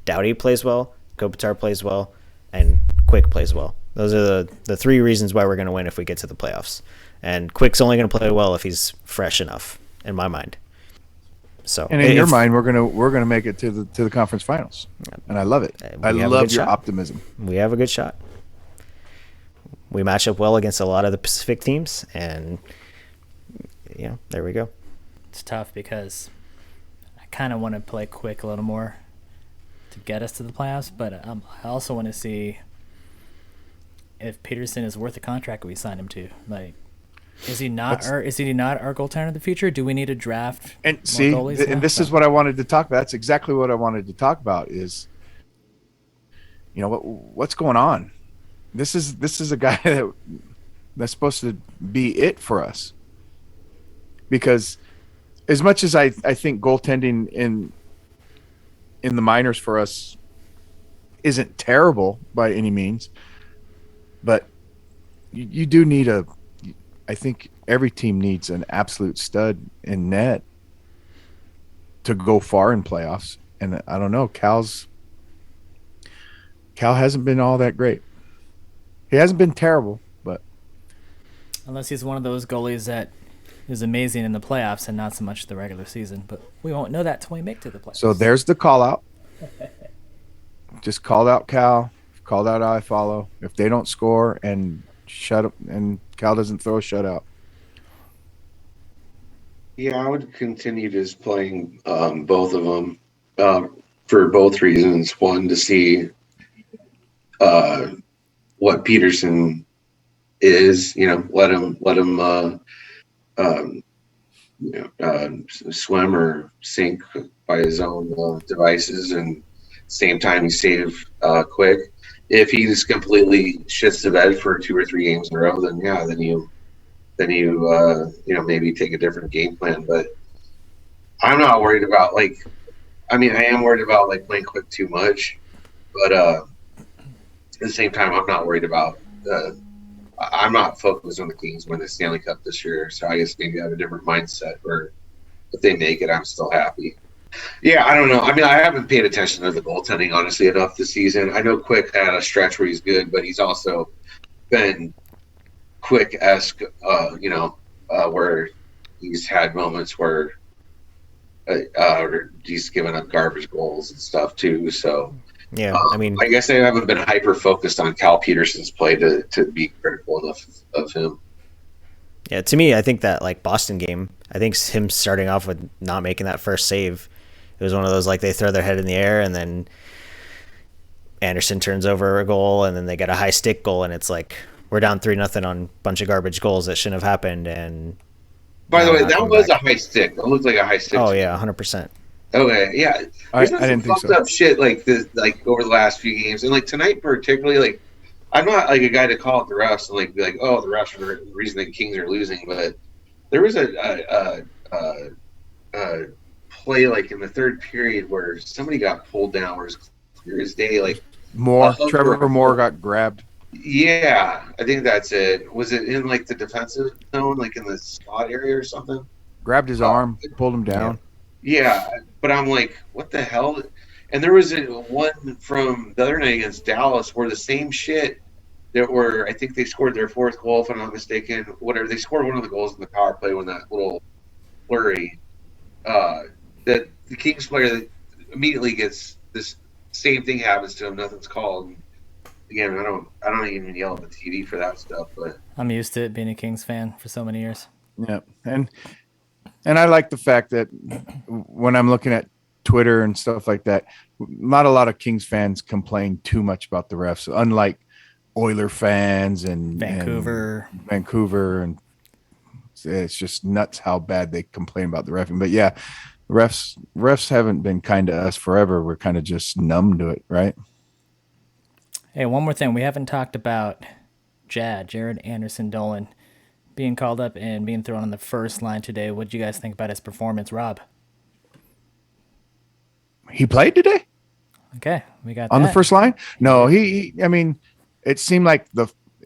Doughty plays well, Kopitar plays well, and Quick plays well. Those are the 3 reasons why we're gonna win if we get to the playoffs. And Quick's only gonna play well if he's fresh enough, in my mind. So, and in your mind, we're gonna make it to the conference finals, and I love it. I love your optimism. We have a good shot. we match up well against a lot of the Pacific teams, and there we go. It's tough because I kind of want to play quick a little more to get us to the playoffs, but I also want to see if Peterson is worth the contract we signed him to. Like, is he not our goaltender of the future? Do we need to draft And more see, goalies and now? this is what I wanted to talk about. That's exactly what I wanted to talk about. Is what's going on? This is a guy that's supposed to be it for us. Because as much as I think goaltending in the minors for us isn't terrible by any means, but you do need I think every team needs an absolute stud in net to go far in playoffs. And I don't know, Cal hasn't been all that great. He hasn't been terrible, but Unless he's one of those goalies that is amazing in the playoffs and not so much the regular season. But we won't know that till we make to the playoffs. so there's the call out. Just called out Cal, called out I follow. If they don't score and shut up, and Cal doesn't throw a shutout. Yeah, I would continue just playing both of them for both reasons. One, to see what Peterson is. Let him swim or sink by his own devices, and same time he save quick. If he just completely shits the bed for 2 or 3 games in a row, then you maybe take a different game plan. But I'm not worried about I am worried about playing quick too much, but at the same time I'm not worried about I'm not focused on the Kings win the Stanley Cup this year, so I guess maybe I have a different mindset where if they make it, I'm still happy. Yeah, I don't know. I haven't paid attention to the goaltending, honestly, enough this season. I know Quick had a stretch where he's good, but he's also been Quick-esque, where he's had moments where he's given up garbage goals and stuff, too. So, Yeah, I guess I haven't been hyper-focused on Cal Peterson's play to be critical enough of him. Yeah, to me, I think that Boston game, I think him starting off with not making that first save, it was one of those they throw their head in the air and then Anderson turns over a goal and then they get a high stick goal and it's we're down 3-0 on a bunch of garbage goals that shouldn't have happened. And by the way, that was a high stick. That looked like a high stick. Oh yeah, 100%. Okay, yeah. I There's didn't some think fucked so. up shit like this, over the last few games, and tonight particularly. I'm not a guy to call it the refs and be oh, the refs are the reason the Kings are losing, but there was a play in the third period where somebody got pulled down, where it's clear as day. Trevor Moore got grabbed. Yeah, I think that's it. Was it in the defensive zone, in the slot area or something? Grabbed his arm, pulled him down. Yeah, but I'm what the hell? And there was one from the other night against Dallas where the same shit I think they scored their 4th goal, if I'm not mistaken. Whatever, they scored one of the goals in the power play when that little flurry. That the Kings player that immediately gets this same thing happens to him. Nothing's called. Again, I don't even yell at the TV for that stuff, but I'm used to it being a Kings fan for so many years. Yeah, and I like the fact that when I'm looking at Twitter and stuff like that, not a lot of Kings fans complain too much about the refs, unlike Oiler fans and Vancouver, and it's just nuts how bad they complain about the reffing. But yeah, refs haven't been kind to us forever. We're kind of just numb to it, right? Hey, one more thing. We haven't talked about Jared Anderson Dolan being called up and being thrown on the first line today. What did you guys think about his performance, Rob? He played today? Okay, we got on that. the first line. No, he it seemed like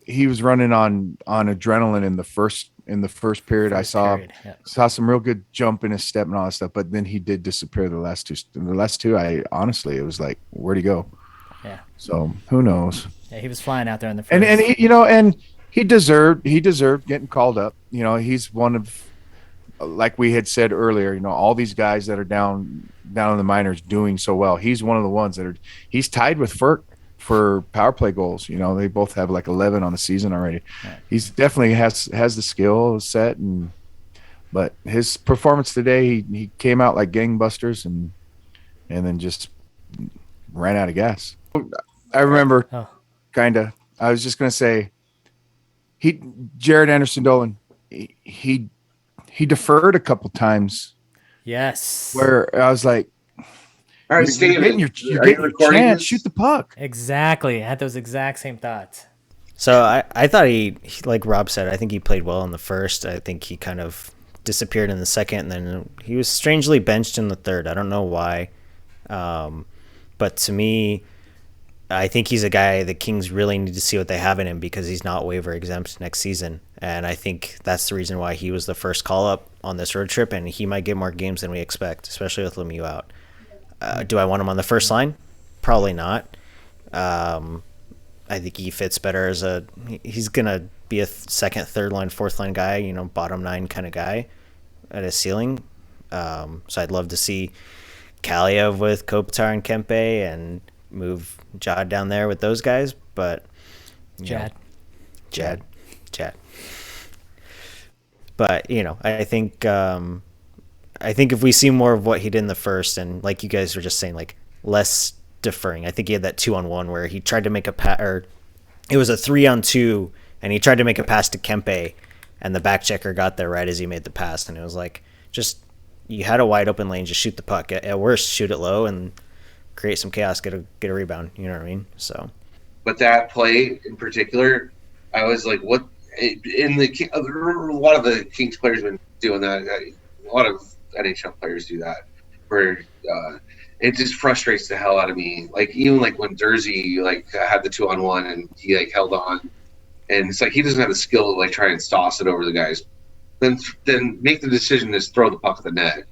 he was running on adrenaline in the first period. I saw some real good jump in his step and all that stuff, but then he did disappear the last two. I honestly, it was where'd he go? Yeah. So who knows? Yeah, he was flying out there in the first. And he deserved getting called up. He's one of, like we had said earlier, all these guys that are down in the minors doing so well. He's one of the ones he's tied with Furk for power play goals. You know, they both have like 11 on the season already. Right. He's definitely has the skill set, but his performance today, he came out like gangbusters and then just ran out of gas. I remember Oh, kind of. I was just gonna say Jared Anderson Dolan. He deferred a couple times yes. where I was like, All right, you're Steven, you're are you getting your recording chance. this? Shoot the puck. Exactly. I had those exact same thoughts. So I thought he, like Rob said, I think he played well in the first. I think he kind of disappeared in the second, and then he was strangely benched in the third. I don't know why. But to me, I think he's a guy the Kings really need to see what they have in him because he's not waiver exempt next season. And I think that's the reason why he was the first call up on this road trip, and he might get more games than we expect, especially with Lemieux out. Do I want him on the first line? Probably not. I think he fits better as he's going to be a second, third line, fourth line guy, you know, bottom nine kind of guy at his ceiling. So I'd love to see Kaliev with Kopitar and Kempe and move Jad down there with those guys. But Jad. But, you know, I think if we see more of what he did in the first, and like you guys were just saying, like less deferring. I think he had that 2-on-1 where he tried to make a pass, or it was a 3-on-2, and he tried to make a pass to Kempe, and the back checker got there right as he made the pass, and it was like, just, you had a wide open lane, just shoot the puck. At worst, shoot it low and create some chaos, get a rebound. You know what I mean? So, But that play in particular, I was like, what? In a lot of the Kings players have been doing that. A lot of NHL players do that, where it just frustrates the hell out of me. Like even like when Jersey like had the 2-on-1 and he like held on, and it's like he doesn't have the skill to like try and toss it over the guys. Then make the decision to just throw the puck at the net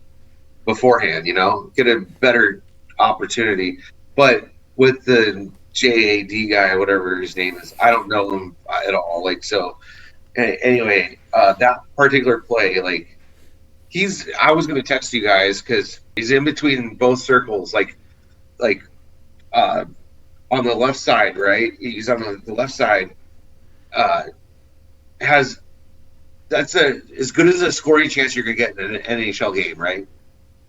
beforehand. You know, get a better opportunity. But with the JAD guy, whatever his name is, I don't know him at all. Like so. Anyway, that particular play, like I was going to text you guys because he's in between both circles, like on the left side, right? He's on the left side. That's as good as a scoring chance you're going to get in an NHL game, right?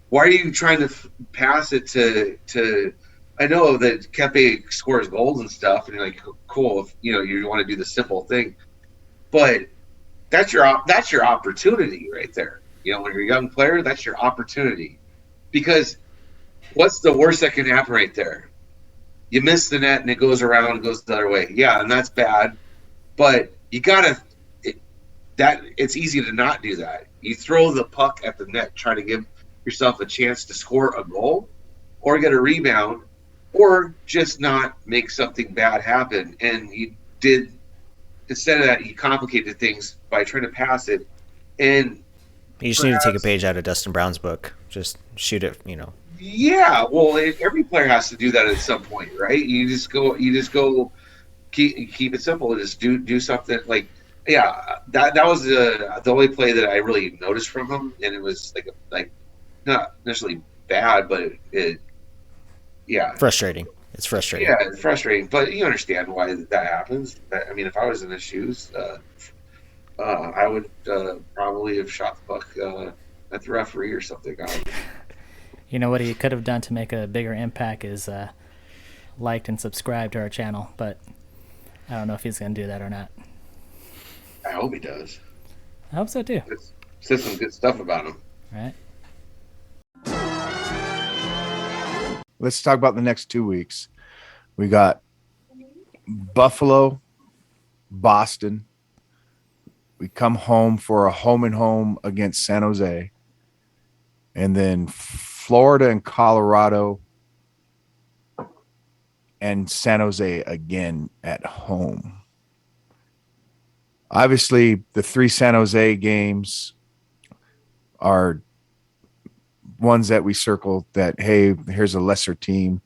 Why are you trying to pass it to? I know that Kepe scores goals and stuff, and you're like, cool, if you want to do the simple thing. But that's your opportunity right there. You know, when you're a young player, that's your opportunity. Because what's the worst that can happen right there? You miss the net and it goes around and goes the other way. Yeah, and that's bad. But you gotta. It's easy to not do that. You throw the puck at the net, try to give yourself a chance to score a goal, or get a rebound, or just not make something bad happen. And you did. Instead of that, you complicated things by trying to pass it. And you just need to take a page out of Dustin Brown's book. Just shoot it, you know. Yeah, well, every player has to do that at some point, right? You just go, keep it simple. Just do something like, yeah. That was the only play that I really noticed from him, and it was like not necessarily bad, but yeah, frustrating. It's frustrating. Yeah, it's frustrating, but you understand why that happens. I mean, if I was in his shoes, I would probably have shot the puck at the referee or something. You know what he could have done to make a bigger impact is liked and subscribed to our channel, but I don't know if he's going to do that or not. I hope he does. I hope so too. Says some good stuff about him. Right. Let's talk about the next 2 weeks. We got Buffalo, Boston. We come home for a home and home against San Jose. And then Florida and Colorado and San Jose again at home. Obviously, the 3 San Jose games are ones that we circled that, hey, here's a lesser team,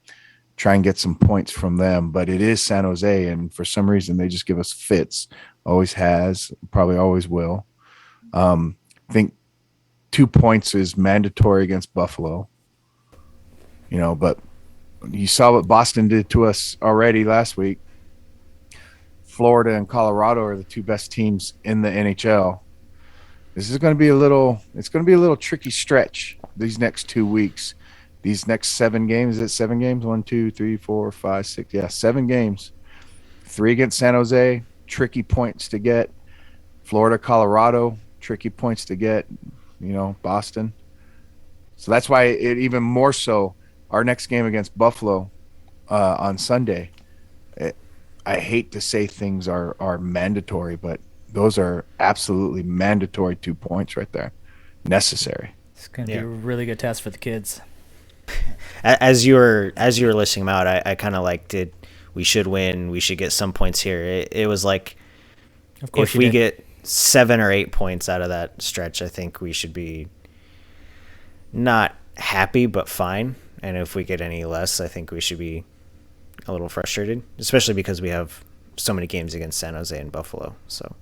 try and get some points from them. But it is San Jose, and for some reason they just give us fits. Always has, probably always will. I think 2 points is mandatory against Buffalo, but you saw what Boston did to us already last week. Florida and Colorado are the two best teams in the NHL. This is going to be it's going to be a little tricky stretch these next 2 weeks. These next 7 games, is it 7 games? 1, 2, 3, 4, 5, 6. Yeah, 7 games. 3 against San Jose, tricky points to get. Florida, Colorado, tricky points to get. Boston. So that's why it even more so, our next game against Buffalo on Sunday. I hate to say things are mandatory, but those are absolutely mandatory 2 points right there. Necessary. It's going to be a really good test for the kids. As you were listing them out, I kind of like we should win. We should get some points here. It was like, of course, if we get 7 or 8 points out of that stretch, I think we should be not happy, but fine. And if we get any less, I think we should be a little frustrated, especially because we have so many games against San Jose and Buffalo. So,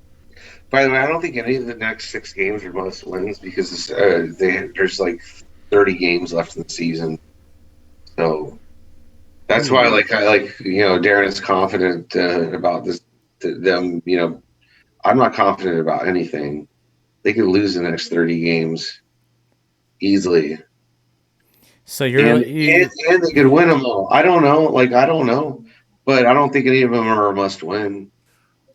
by the way, I don't think any of the next 6 games are must wins because there's like 30 games left in the season. So that's why, Darren is confident about this. Them, I'm not confident about anything. They could lose the next 30 games easily. So and they could win them all. I don't know, but I don't think any of them are a must win.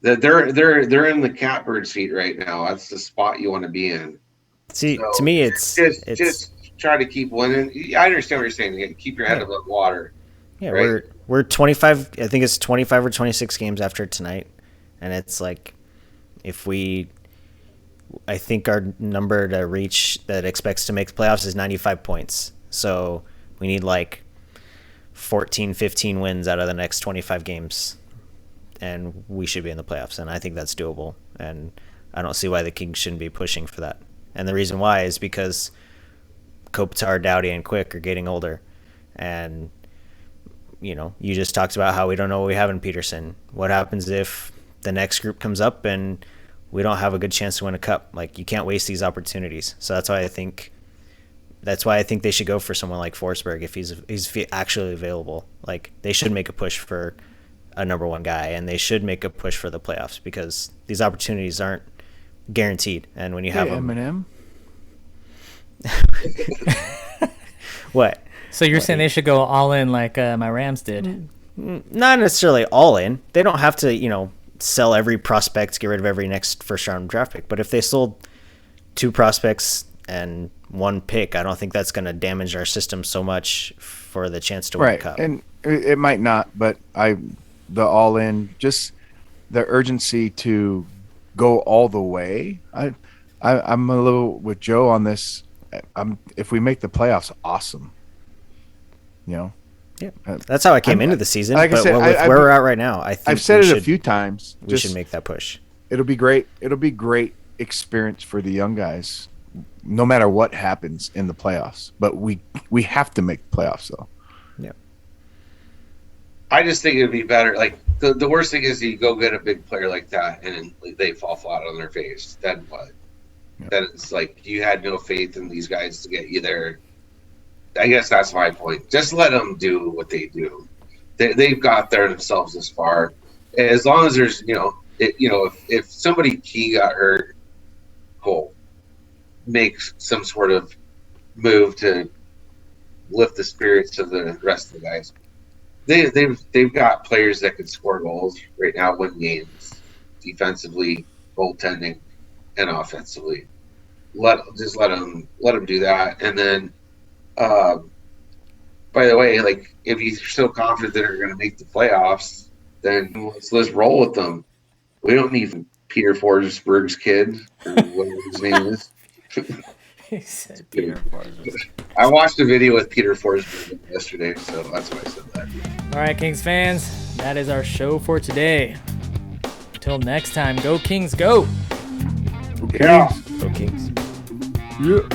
They're in the catbird seat right now. That's the spot you want to be in. See, so to me, it's just try to keep winning. I understand what you're saying. Keep your head above water. Yeah, right? we're 25. I think it's 25 or 26 games after tonight, and it's like I think our number to reach that expects to make the playoffs is 95 points. So we need like 14, 15 wins out of the next 25 games, and we should be in the playoffs. And I think that's doable. And I don't see why the Kings shouldn't be pushing for that. And the reason why is because Kopitar, Doughty, and Quick are getting older. And, you just talked about how we don't know what we have in Peterson. What happens if the next group comes up and we don't have a good chance to win a cup? Like, you can't waste these opportunities. So that's why I think they should go for someone like Forsberg if he's actually available. Like, they should make a push for a number 1 guy, and they should make a push for the playoffs because these opportunities aren't guaranteed. And when you have Eminem. What? So you're saying they should go all in like my Rams did? Not necessarily all in. They don't have to, sell every prospect, get rid of every next first-round draft pick. But if they sold 2 prospects and 1 pick, I don't think that's going to damage our system so much for the chance to win a cup. And it might not, but the all in, just the urgency to go all the way. I'm a little with Joe on this. If we make the playoffs, awesome. Yeah, that's how I came into the season. Like but I said, with where we're at right now, I think I've said it a few times. We should make that push. It'll be great. It'll be great experience for the young guys, no matter what happens in the playoffs. But we have to make the playoffs, though. Yeah. I just think it'd be better. Like the worst thing is you go get a big player like that and they fall flat on their face. Then what? Yeah. Then it's like you had no faith in these guys to get you there. I guess that's my point. Just let them do what they do. They've got there themselves this far. As long as there's, if somebody key got hurt, cool. Makes some sort of move to lift the spirits of the rest of the guys. They've got players that can score goals right now, win games, defensively, goaltending, and offensively. Let them do that, and then. By the way, like if you're so confident that they're going to make the playoffs, then let's roll with them. We don't need Peter Forsberg's kid or whatever his name is. He said Peter Forsberg. I watched a video with Peter Forsberg yesterday, so that's why I said that. All right, Kings fans, that is our show for today. Until next time, go Kings, go! Yeah. Go Kings. Yeah.